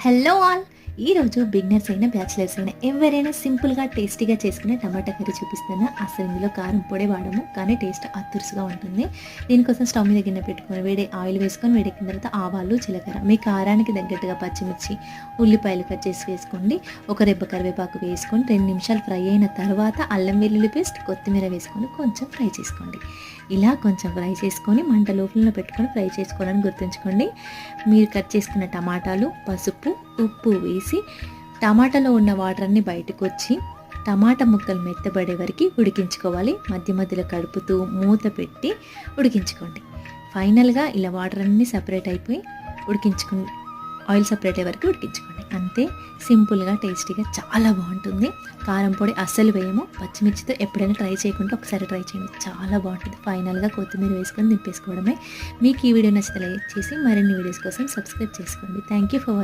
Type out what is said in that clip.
Hello all! ఈరోజు beginners అయినా bachelors అయినా ఎవరైనా సింపుల్గా టేస్టీగా చేసుకునే టమాటా కర్రీ చూపిస్తున్నా. అసలు ఇందులో కారం పొడి వాడము, కానీ టేస్ట్ అతురుసుగా ఉంటుంది. దీనికోసం స్టవ్ మీద గిన్నె పెట్టుకొని ఆయిల్ వేసుకొని వేడెక్కిన తర్వాత ఆవాలు, జీలకర్ర, మీ కారానికి తగ్గట్టుగా పచ్చిమిర్చి, ఉల్లిపాయలు కట్ చేసి వేసుకోండి. ఒక రెబ్బ కరివేపాకు వేసుకొని 2 నిమిషాలు ఫ్రై అయిన తర్వాత అల్లం వెల్లుల్లి పేస్ట్, కొత్తిమీర వేసుకొని కొంచెం ఫ్రై చేసుకోండి. ఇలా కొంచెం ఫ్రై చేసుకొని మంట లోపల పెట్టుకొని ఫ్రై చేసుకోవాలని గుర్తుంచుకోండి. మీరు కట్ చేసుకున్న టమాటాలు, పసుపు, ఉప్పు వేసి టమాటాలో ఉన్న వాటర్ అన్నీ బయటకు వచ్చి టమాటా ముక్కలు మెత్తబడే వరకు ఉడికించుకోవాలి. మధ్య మధ్యలో కడుపుతూ మూత పెట్టి ఉడికించుకోండి. ఫైనల్గా ఇలా వాటర్ అన్నీ సపరేట్ అయిపోయి ఆయిల్ సపరేట్ అయ్యే వరకు ఉడికించుకోండి. అంతే, సింపుల్గా టేస్టీగా చాలా బాగుంటుంది. కారం పొడి అస్సలు వేయము. పచ్చిమిర్చితో ఎప్పుడైనా ట్రై చేయకుండా ఒకసారి ట్రై చేయండి, చాలా బాగుంటుంది. ఫైనల్గా కొత్తిమీర వేసుకొని దింపేసుకోవడమే. మీకు ఈ వీడియో నచ్చితే లైక్ చేసి మరిన్ని వీడియోస్ కోసం సబ్స్క్రైబ్ చేసుకోండి. Thank you for watching.